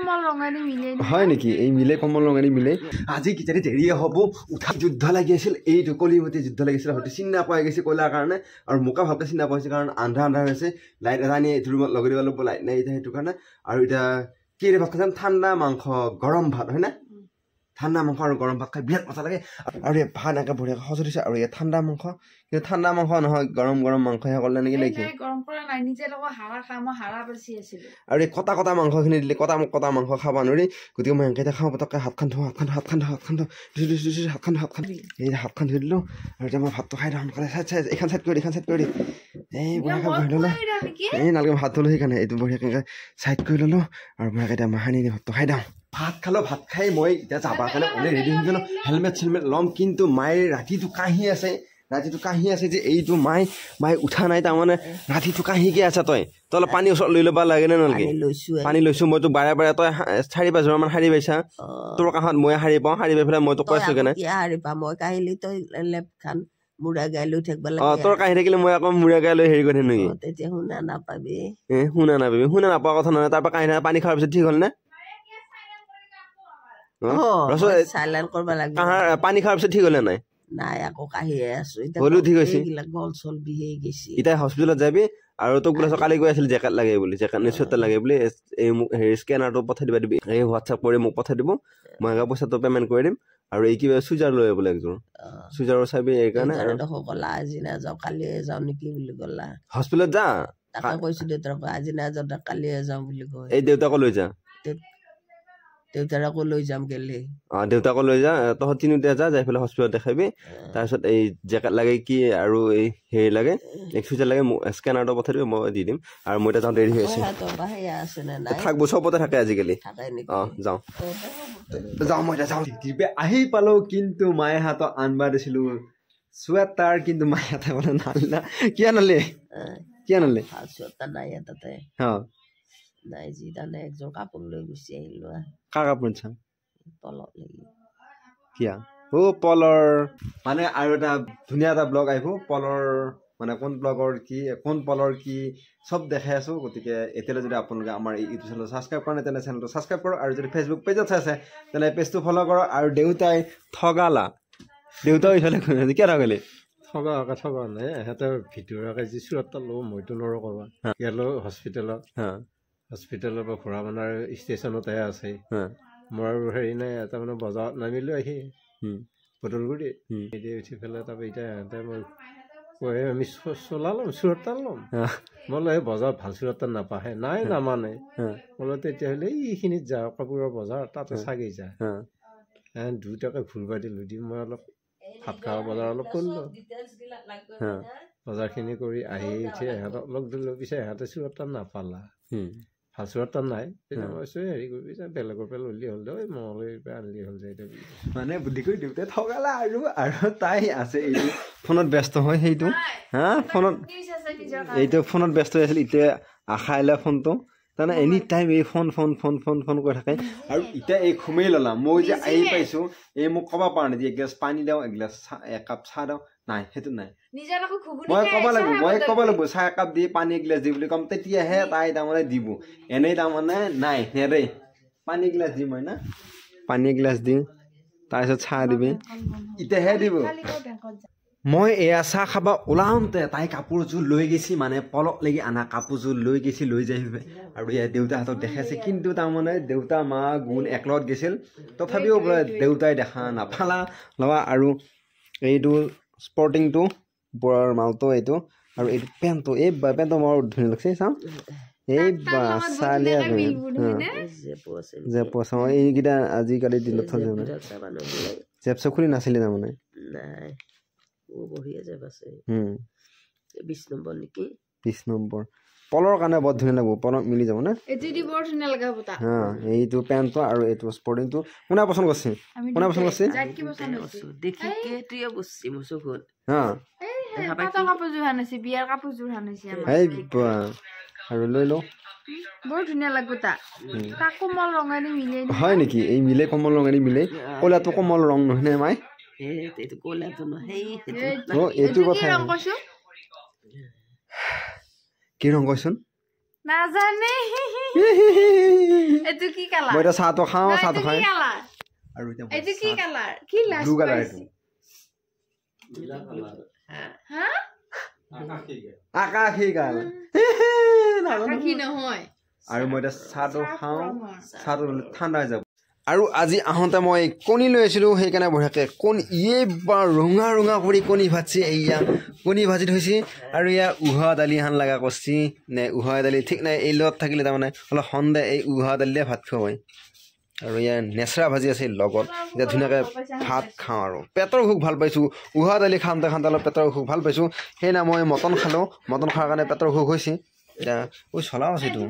কমল ৰঙেৰে মিলে হয় নেকি এই মিলে কমল ৰঙেৰে মিলে আজি কিজানি দেৰিয়ে হ'ব উঠা যুদ্ধ লাগি আছিল এই কলিমতি যুদ্ধ লাগিছিল হয়তো চিনি নাপাই গৈছে কয়লাৰ কাৰণে আৰু মোকা ভালকৈ চিনি নাপাইছে কাৰণ আন্ধাৰ হৈছে লাইট এটা আনি এইটো ৰুমত লগাই দিব লাগিব লাইট নাই এতিয়া সেইটো কাৰণে আৰু এতিয়া কি ভাত খাম ঠাণ্ডা মাংস গৰম ভাত হয় না ঠাণ্ডা মাংস আৰু গৰম ভাত খাই বিৰাট মজা লাগে আৰু এই ভাত এনেকৈ বঢ়িয়াকৈ সজাই দিছে আৰু এই ঠাণ্ডা মাংস কিন্তু ঠাণ্ডা মাংস নহয় গৰম গৰম মাংসহে কৰিলে নেকি নেকি গৰম কৰা নাই নিজে লগত হাৰা খাই মই হাৰা বেছি আছিলোঁ আৰু এই কটা মাংসখিনি দিলে কটা মাংস খাব নোৱাৰি গতিকে মই এনেকৈ খাওঁ পটককৈ হাতখন ধুওঁ হাতখন এই হাতখন ধুই দিলোঁ আৰু এতিয়া মই ভাতটো খাই দিওঁ সোনকালে চাইড এইখন চাইড কৰি দি এই বঢ়িয়াকৈ বহি ল'লোঁ এই নালাগে ভাত থ'লোঁ সেইকাৰণে এইটো বঢ়িয়াকৈ চাইড কৰি ল'লোঁ আৰু মই এতিয়া মাহানি ভাতটো খাই দিওঁ ভাত খালোঁ ভাত খাই মই এতিয়া যাবৰ কাৰণে ওলাই ৰেডি হৈ গ'লোঁ হেলমেট চেলমেট ল'ম কিন্তু মায়ে ৰাতিটো কাঁহি আছে যে এইটো মায়ে উঠা নাই তাৰমানে ৰাতিটো কাঁহিকে আছে তই অলপ পানী ওচৰত লৈ ল'ব লাগে নে নালাগে পানী লৈছোঁ মই তোক বাৰে তই 4-5 মান শাৰী পাইছা তোৰ কাষত মই শাৰী পাওঁ শাৰী পাই পেলাই মই তোক কৈছোঁ কেনে তোৰ কাঁহি থাকিলে মই আকৌ মূৰা গাই লৈ হেৰি কৰি নেকি শুনা নাপাবি শুনা নাপোৱা কথা নহয় তাৰ পৰা কাঁহি পানী খোৱাৰ পিছত ঠিক হ'ল নে পানী খোৱাৰ পিছত ঠিক হ'লে নাই নাই আকৌ কাঁহিয়ে আছো হ'লেও ঠিক হৈছে গল চল বিহে গৈছে এতিয়া হস্পিটেলত যাবি আৰু তোক বোলে কালি গৈ আছিল জেকেট লাগে বুলি জেকেট নিশ্চয় লাগে বুলি এই মোক হেৰি স্কেনাৰটো পঠাই দিবি এই হোৱাটছআপ কৰি মোক পঠাই দিব মই পইচাটো পে'মেণ্ট কৰি দিম আৰু এই কিবা চুইজাৰ লৈ বোলে একযোৰ চুইজাৰৰ চাবি এইকাৰণে কলা আজি নাযাওঁ কালিয়ে যাওঁ নেকি বুলি ক'লা হস্পিটেলত যা তাকে কৈছোঁ দেউতাক আজি নাযাওঁ কালিয়ে যাওঁ বুলি কয় এই দেউতাকো লৈ যা দেউতাকো লৈ যাম গেলে দেউতাকো লৈ যা তহঁত তিনিওটা যাই পেলাই হস্পিটেলত দেখাবি তাৰপিছত এই জেকেট লাগে কি আৰু এই হেৰি লাগে চুইজাৰ লাগে স্কেনাৰটো পঠাই দিবি মই দি দিম আৰু মই এতিয়া যাওঁ দেৰি হৈ আছে থাকিব চবতে থাকে আজিকালি যাওঁ মই এতিয়া যাওঁ আহি পালোঁ কিন্তু মায়ে হাতত আনবা দিছিলোঁ চুৱেটাৰ কিন্তু মায়ে হাতে মানে নালিলা কিয় নালে চুৱেটাৰ নাই তাতে নাই যি তানে একযোৰ কাপোৰ লৈ গুচি আহিলো কাৰ কাপোৰ চা পলত লাগি কিয়া পলৰ মানে আৰু এটা ধুনীয়া এটা ব্লগ আহিব পলৰ মানে কোন ব্লগৰ কি কোন পলৰ কি চব দেখাই আছোঁ গতিকে এতিয়ালৈ যদি আপোনালোকে আমাৰ এই ইউটিউব চেনেলটো ছাবস্ক্ৰাইব কৰা নাই তেনে চেনেলটো ছাবস্ক্ৰাইব কৰক আৰু যদি ফেচবুক পেজত চাই আছে তেনে পেজটো ফ'ল' কৰক আৰু দেউতাই ঠগালা দেউতাও ইফালে কিয় ঠগালি ঠগা নাই সিহঁতে ভিতৰুৱাকৈ যি চুৰতটা লওঁ মইতো নোৱাৰোঁ ক'বা ইয়ালৈ হস্পিটেলৰ পৰা ঘূৰা মানাৰ ষ্টেচনতে আছে মোৰ আৰু হেৰি নাই তাৰমানে বজাৰত নামিলোঁ আহি বদলগুৰি উঠি পেলাই তাৰপৰা এতিয়া সিহঁতে মই কৈ আমি চলালোঁ চুৰতটা ল'ম বোলো সেই বজাৰত ভাল চুৰতটা নাপাহে নাই নামানে বোলো তেতিয়াহ'লে এইখিনিত যা কাপোৰৰ বজাৰ তাতে চাগি যা দুটাকে ঘূৰবা দিলোঁ দি মই অলপ ভাত খোৱা বজাৰ অলপ কৰিলোঁ বজাৰখিনি কৰি আহি উঠি ইহঁতক লগ দিলোঁ পিছে ইহঁতে চুৰতটা নাপালা ভাল চুৰতটা নাই কৈছোঁ হেৰি কৰিবি যে বেলেগৰ পৰা ললি হ'ল দে মলৈ আনলি হ'ল যে মানে বুদ্ধি কৰি দিওঁতে ঠগালা আৰু তাই আছে এইটো ফোনত ব্যস্ত হয় সেইটো ফোনত এইটো ফোনত ব্যস্ত হৈ আছিল এতিয়া আশা আহিলে ফোনটো তাৰমানে এনি টাইম এই ফোন কৰি থাকে আৰু এতিয়া এই ঘুমেই ল'লাম মই যে আহি পাইছোঁ এই মোক ক'ব পৰা নাই যে এগিলাচ পানী দিওঁ একাপ চাহ দিওঁ নাই সেইটো নাই মই ক'ব লাগিব চাহ একাপ দি পানী এগিলাচ দি বুলি ক'ম তেতিয়াহে তাই তাৰমানে দিব এনেই তাৰমানে নাই নেৰে পানী এগিলাচ দিম মই না পানী এগিলাচ দিম তাৰপিছত চাহ দিবি এতিয়াহে দিব মই এয়া চাহ খাব ওলাওঁতে তাই কাপোৰযোৰ লৈ গৈছি মানে পলক লাগি আনা কাপোৰযোৰ লৈ গৈছি লৈ যাই আৰু ইয়াৰ দেউতাহঁতক দেখাইছে কিন্তু তাৰমানে দেউতা মা গুণ একলগত গৈছিল তথাপিও বোলে দেউতাই দেখা নাপালা ল'বা আৰু এইটো স্পৰ্টিংটো ওপৰৰ মালটো এইটো আৰু এইটো পেণ্টটো এই পেণ্টটো মোৰ ধুনীয়া লাগছে চাওঁ এই বা চালিয়া জেপ আছে এইকেইটা আজিকালি দিনত থৈ জেপ চেপ খুলি নাছিলে তাৰমানে বঢ়িয়া জেপ আছে 20 নম্বৰ নেকি 20 নম্বৰ পলৰ কাৰণে বৰ ধুনীয়া লাগিব পলক মিলি যাব না এইটো পেণ্টটো আৰু এইটো স্পৰ্টিংটো কোনে পচন্দ কৰিছে আৰু লৈ লওঁ বৰ ধুনীয়া লাগিব তা কোমল ৰঙেৰে মিলে হয় নেকি এই মিলে কোমল ৰঙেৰে মিলে ক'লাটো কোমল ৰং নহয় নে মাই এইটো ক'লাটো নহয় এইটো কথা কি ৰং কৈছোন নাজানে এটো কি কালাৰ মই এটা চাহটো খাওঁ চাহটো খাই কালাৰ আৰু এতিয়া এটো কি কালাৰ কি লাষ্ট ব্লু কালাৰ এইটো হা আকাশী কাল আকাশী নহয় আৰু মই এতিয়া চাহটো খাওঁ চাহটো ঠাণ্ডা হৈ যাব আৰু আজি আহোঁতে মই কণী লৈ আছিলোঁ সেইকাৰণে বঢ়িয়াকৈ কণী এইবাৰ ৰঙা ৰঙা কৰি কণী ভাজছি এয়া কণী ভাজি থৈছে আৰু এয়া উহোৱা দালি হান লগা কৰছি নে উহোৱা দালি ঠিক নাই এই লগত থাকিলে তাৰমানে অলপ সন্দেহ এই উহোৱা দালিৰে ভাত খাব পাৰি আৰু ইয়াৰ নেচৰা ভাজি আছে লগত এতিয়া ধুনীয়াকৈ ভাত খাওঁ আৰু পেটৰ অসুখ ভাল পাইছোঁ উহোৱা দালি খাওঁতে খাওঁতে অলপ পেটৰ অসুখ ভাল পাইছোঁ সেইদিনা মই মটন খালোঁ মটন খোৱাৰ কাৰণে পেটৰ অসুখ হৈছে এতিয়া চলাও আছে এইটো